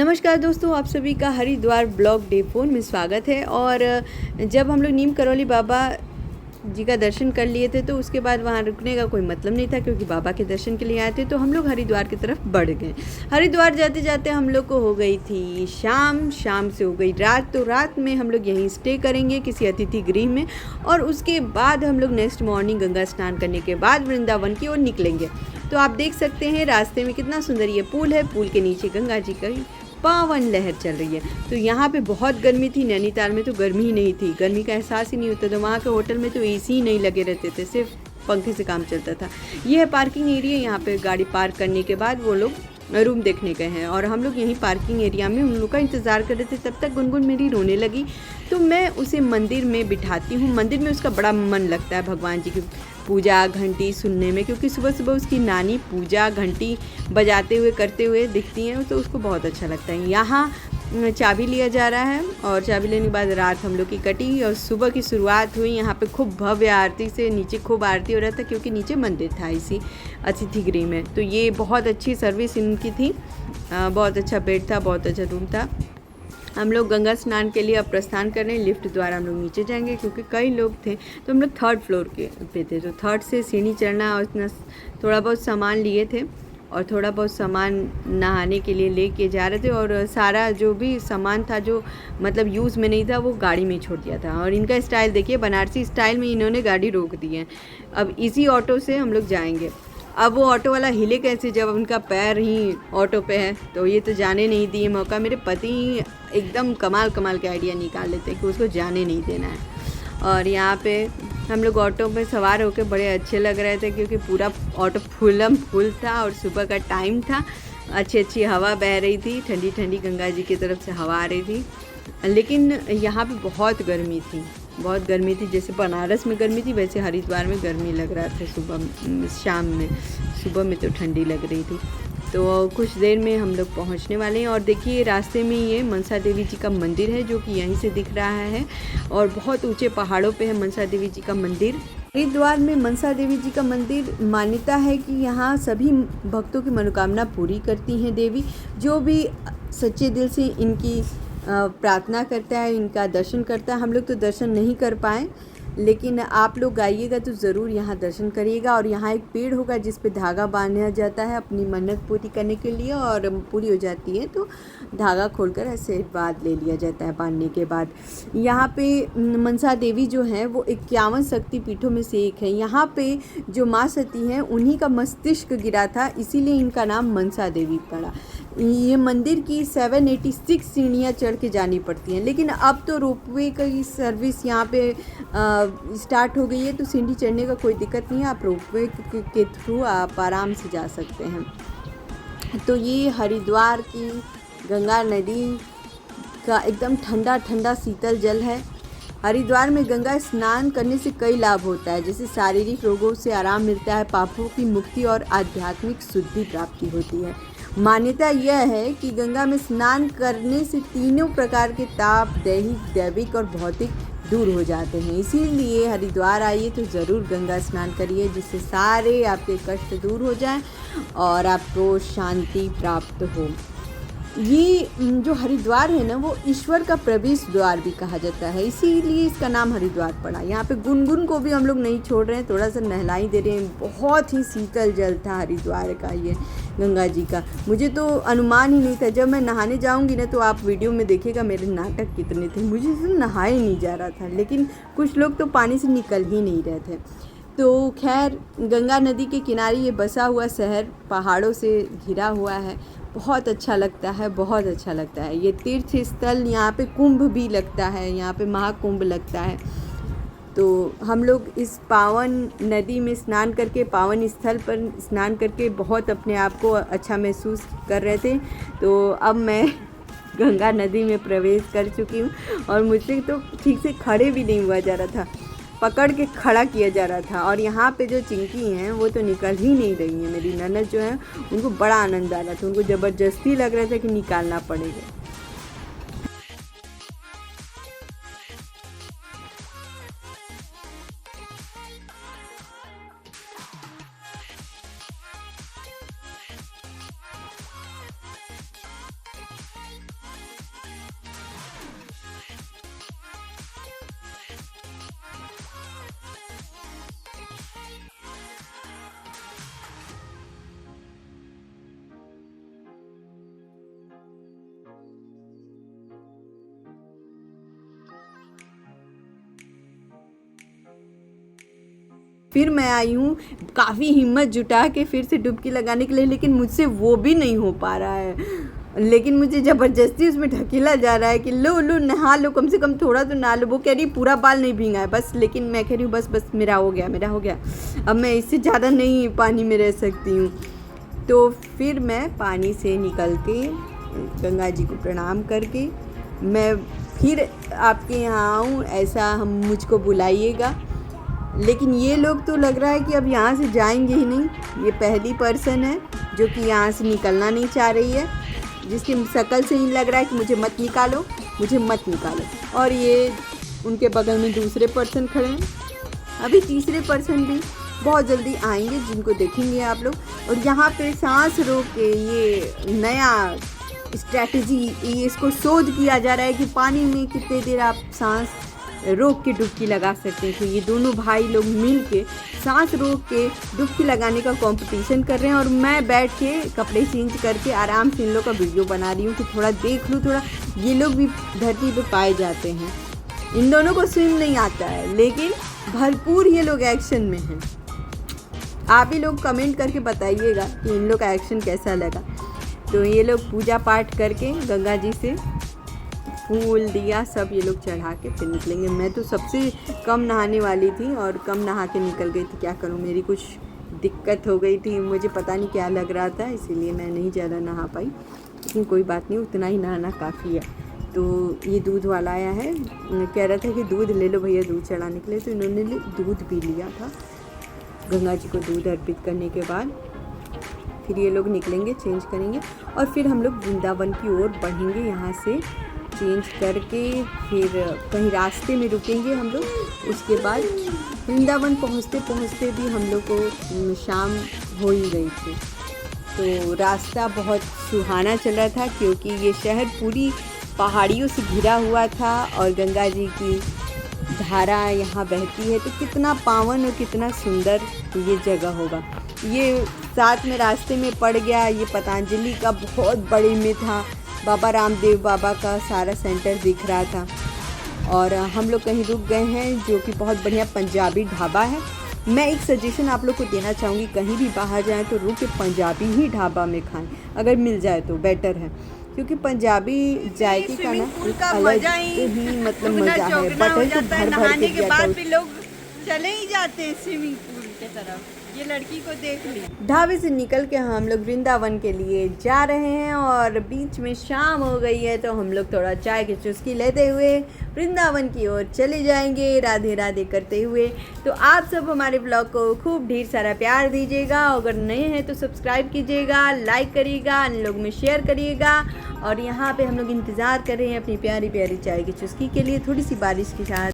नमस्कार दोस्तों, आप सभी का हरिद्वार ब्लॉग डे 4 में स्वागत है। और जब हम लोग नीम करौली बाबा जी का दर्शन कर लिए थे तो उसके बाद वहाँ रुकने का कोई मतलब नहीं था, क्योंकि बाबा के दर्शन के लिए आए थे। तो हम लोग हरिद्वार की तरफ बढ़ गए। हरिद्वार जाते जाते हम लोग को हो गई थी शाम से हो गई रात। तो रात में हम लोग यहीं स्टे करेंगे किसी अतिथि गृह में, और उसके बाद हम लोग नेक्स्ट मॉर्निंग गंगा स्नान करने के बाद वृंदावन की ओर निकलेंगे। तो आप देख सकते हैं रास्ते में कितना सुंदर ये पुल है। पुल के नीचे गंगा जी का पावन लहर चल रही है। तो यहाँ पे बहुत गर्मी थी। नैनीताल में तो गर्मी ही नहीं थी, गर्मी का एहसास ही नहीं होता था। वहाँ के होटल में तो एसी ही नहीं लगे रहते थे, सिर्फ पंखे से काम चलता था। ये है पार्किंग एरिया। यहाँ पे गाड़ी पार्क करने के बाद वो लोग रूम देखने गए हैं, और हम लोग यहीं पार्किंग एरिया में उन लोग का इंतज़ार कर रहे थे। तब तक गुनगुन मेरी रोने लगी, तो मैं उसे मंदिर में बिठाती हूँ। मंदिर में उसका बड़ा मन लगता है भगवान जी की पूजा घंटी सुनने में, क्योंकि सुबह सुबह उसकी नानी पूजा घंटी बजाते हुए करते हुए दिखती हैं, तो उसको बहुत अच्छा लगता है। यहाँ चाबी लिया जा रहा है, और चाबी लेने के बाद रात हम लोग की कटी और सुबह की शुरुआत हुई। यहाँ पे खूब भव्य आरती से, नीचे खूब आरती हो रहा था, क्योंकि नीचे मंदिर था इसी अतिथि गृह में। तो ये बहुत अच्छी सर्विस इनकी थी। बहुत अच्छा बेड था, बहुत अच्छा रूम था। हम लोग गंगा स्नान के लिए अब प्रस्थान कर रहे हैं। लिफ्ट द्वारा हम लोग नीचे जाएंगे, क्योंकि कई लोग थे। तो हम लोग 3rd फ्लोर के पे थे, तो 3rd से सीढ़ी चढ़ना, और इतना थोड़ा बहुत सामान लिए थे, और थोड़ा बहुत सामान नहाने के लिए लेके जा रहे थे। और सारा जो भी सामान था जो मतलब यूज़ में नहीं था, वो गाड़ी में छोड़ दिया था। और इनका स्टाइल देखिए, बनारसी स्टाइल में इन्होंने गाड़ी रोक दी है। अब इसी ऑटो से हम लोग जाएंगे। अब वो ऑटो वाला हिले कैसे जब उनका पैर ही ऑटो पे है। तो ये तो जाने नहीं दिए मौका। मेरे पति एकदम कमाल के आइडिया निकाल लेते हैं कि उसको जाने नहीं देना है। और यहाँ पे हम लोग ऑटो पे सवार होकर बड़े अच्छे लग रहे थे, क्योंकि पूरा ऑटो फुल था और सुबह का टाइम था। अच्छी हवा बह रही थी, ठंडी ठंडी गंगा जी की तरफ से हवा आ रही थी। लेकिन यहाँ पे बहुत गर्मी थी। जैसे बनारस में गर्मी थी, वैसे हरिद्वार में गर्मी लग रहा था। शाम में, सुबह में तो ठंडी लग रही थी। तो कुछ देर में हम लोग पहुँचने वाले हैं। और देखिए रास्ते में ये मनसा देवी जी का मंदिर है, जो कि यहीं से दिख रहा है, और बहुत ऊंचे पहाड़ों पे है मनसा देवी जी का मंदिर। हरिद्वार में मनसा देवी जी का मंदिर, मान्यता है कि यहाँ सभी भक्तों की मनोकामना पूरी करती हैं देवी। जो भी सच्चे दिल से इनकी प्रार्थना करता है, इनका दर्शन करता है। हम लोग तो दर्शन नहीं कर पाए, लेकिन आप लोग आइएगा तो ज़रूर यहाँ दर्शन करिएगा। और यहाँ एक पेड़ होगा जिस पे धागा बांधा जाता है अपनी मन्नत पूरी करने के लिए, और पूरी हो जाती है तो धागा खोलकर आशीर्वाद ले लिया जाता है बांधने के बाद। यहाँ पे मनसा देवी जो हैं वो 51 शक्ति पीठों में से एक है। यहाँ पे जो माँ सती हैं उन्हीं का मस्तिष्क गिरा था, इसीलिए इनका नाम मनसा देवी पड़ा। ये मंदिर की 786 सीढ़ियाँ चढ़ के जानी पड़ती हैं, लेकिन अब तो रोपवे की सर्विस यहाँ पे स्टार्ट हो गई है, तो सीढ़ी चढ़ने का कोई दिक्कत नहीं है। आप रोपवे के थ्रू आप आराम से जा सकते हैं। तो ये हरिद्वार की गंगा नदी का एकदम ठंडा ठंडा शीतल जल है। हरिद्वार में गंगा स्नान करने से कई लाभ होता है, जैसे शारीरिक रोगों से आराम मिलता है, पापों की मुक्ति और आध्यात्मिक शुद्धि प्राप्ति होती है। मान्यता यह है कि गंगा में स्नान करने से तीनों प्रकार के ताप, दैहिक, दैविक और भौतिक दूर हो जाते हैं। इसीलिए हरिद्वार आइए तो ज़रूर गंगा स्नान करिए, जिससे सारे आपके कष्ट दूर हो जाएं और आपको शांति प्राप्त हो। ये जो हरिद्वार है ना, वो ईश्वर का प्रवेश द्वार भी कहा जाता है, इसीलिए इसका नाम हरिद्वार पड़ा। यहाँ पे गुनगुन को भी हम लोग नहीं छोड़ रहे हैं, थोड़ा सा नहला ही दे रहे हैं। बहुत ही शीतल जल था हरिद्वार का, ये गंगा जी का। मुझे तो अनुमान ही नहीं था। जब मैं नहाने जाऊँगी ना, तो आप वीडियो में देखिएगा मेरे नाटक कितने थे। मुझे तो नहाया ही नहीं जा रहा था, लेकिन कुछ लोग तो पानी से निकल ही नहीं रहे थे। तो खैर, गंगा नदी के किनारे ये बसा हुआ शहर पहाड़ों से घिरा हुआ है। बहुत अच्छा लगता है, बहुत अच्छा लगता है। ये तीर्थ स्थल, यहाँ पे कुंभ भी लगता है, यहाँ पे महाकुंभ लगता है। तो हम लोग इस पावन नदी में स्नान करके, पावन स्थल पर स्नान करके बहुत अपने आप को अच्छा महसूस कर रहे थे। तो अब मैं गंगा नदी में प्रवेश कर चुकी हूँ, और मुझसे तो ठीक से खड़े भी नहीं हुआ जा रहा था, पकड़ के खड़ा किया जा रहा था। और यहाँ पे जो चिंकी हैं वो तो निकल ही नहीं रही हैं। मेरी ननद जो है उनको बड़ा आनंद आ रहा था, उनको ज़बरदस्ती लग रहा था कि निकालना पड़ेगा। फिर मैं आई हूँ काफ़ी हिम्मत जुटा के फिर से डुबकी लगाने के लिए, लेकिन मुझसे वो भी नहीं हो पा रहा है। लेकिन मुझे ज़बरदस्ती उसमें ढकेला जा रहा है कि लो लो नहा लो, कम से कम थोड़ा तो नहा लो। वो कह रही पूरा बाल नहीं भींगा है बस, लेकिन मैं कह रही हूँ बस बस मेरा हो गया, अब मैं इससे ज़्यादा नहीं पानी में रह सकती हूँ। तो फिर मैं पानी से निकल के गंगा जी को प्रणाम करके मैं फिर आपके यहाँ आऊँ, ऐसा हम मुझको बुलाइएगा। लेकिन ये लोग तो लग रहा है कि अब यहाँ से जाएंगे ही नहीं। ये पहली पर्सन है जो कि यहाँ से निकलना नहीं चाह रही है, जिसकी शक्ल से ही लग रहा है कि मुझे मत निकालो। और ये उनके बगल में दूसरे पर्सन खड़े हैं। अभी तीसरे पर्सन भी बहुत जल्दी आएंगे, जिनको देखेंगे आप लोग। और यहाँ पे सांस रोक के ये नया स्ट्रैटेजी, ये इसको शोध किया जा रहा है कि पानी में कितने देर आप सांस रोक के डुबकी लगा सकते हैं। तो ये दोनों भाई लोग मिल के सांस रोक के डुबकी लगाने का कंपटीशन कर रहे हैं, और मैं बैठ के कपड़े चेंज करके आराम से इन लोग का वीडियो बना रही हूँ कि थोड़ा देख लूँ, थोड़ा ये लोग भी धरती पे पाए जाते हैं। इन दोनों को स्विम नहीं आता है, लेकिन भरपूर ये लोग एक्शन में हैं। आप ही लोग कमेंट करके बताइएगा कि इन लोग का एक्शन कैसा लगा। तो ये लोग पूजा पाठ करके गंगा जी से फूल दिया सब ये लोग चढ़ा के फिर निकलेंगे। मैं तो सबसे कम नहाने वाली थी और कम नहा के निकल गई थी। क्या करूं, मेरी कुछ दिक्कत हो गई थी, मुझे पता नहीं क्या लग रहा था, इसीलिए मैं नहीं ज़्यादा नहा पाई। लेकिन कोई बात नहीं, उतना ही नहाना काफ़ी है। तो ये दूध वाला आया है, कह रहा था कि दूध ले लो भैया दूध चढ़ाने के लिए, तो इन्होंने दूध पी लिया था। गंगा जी को दूध अर्पित करने के बाद फिर ये लोग निकलेंगे, चेंज करेंगे और फिर हम लोग वृंदावन की ओर बढ़ेंगे। यहाँ से चेंज करके फिर कहीं रास्ते में रुकेंगे हम लोग। उसके बाद वृंदावन पहुँचते पहुँचते भी हम लोग को शाम हो ही गई थी। तो रास्ता बहुत सुहाना चल रहा था, क्योंकि ये शहर पूरी पहाड़ियों से घिरा हुआ था और गंगा जी की धारा यहाँ बहती है। तो कितना पावन और कितना सुंदर ये जगह होगा। ये साथ में रास्ते में पड़ गया ये पतंजलि का बहुत बड़ी में था, बाबा रामदेव बाबा का सारा सेंटर दिख रहा था। और हम लोग कहीं रुक गए हैं जो कि बहुत बढ़िया पंजाबी ढाबा है। मैं एक सजेशन आप लोग को देना चाहूँगी, कहीं भी बाहर जाएं तो रुक के पंजाबी ही ढाबा में खाएं, अगर मिल जाए तो बेटर है, क्योंकि पंजाबी जायके का ना एक अलग ही मतलब मज़ा है। बटर तो भर भर के दिया था। फिर लोग चले ही जाते हैं स्विमिंग पूल के तरफ। ये लड़की को देख ली। ढाबे से निकल के हम लोग वृंदावन के लिए जा रहे हैं और बीच में शाम हो गई है, तो हम लोग थोड़ा चाय की चुस्की लेते हुए वृंदावन की ओर चले जाएंगे, राधे राधे करते हुए। तो आप सब हमारे ब्लॉग को खूब ढेर सारा प्यार दीजिएगा। अगर नए हैं तो सब्सक्राइब कीजिएगा, लाइक करिएगा, अन्य लोग में शेयर करिएगा। और यहाँ पे हम लोग इंतज़ार कर रहे हैं अपनी प्यारी प्यारी चाय की चुस्की के लिए, थोड़ी सी बारिश के साथ।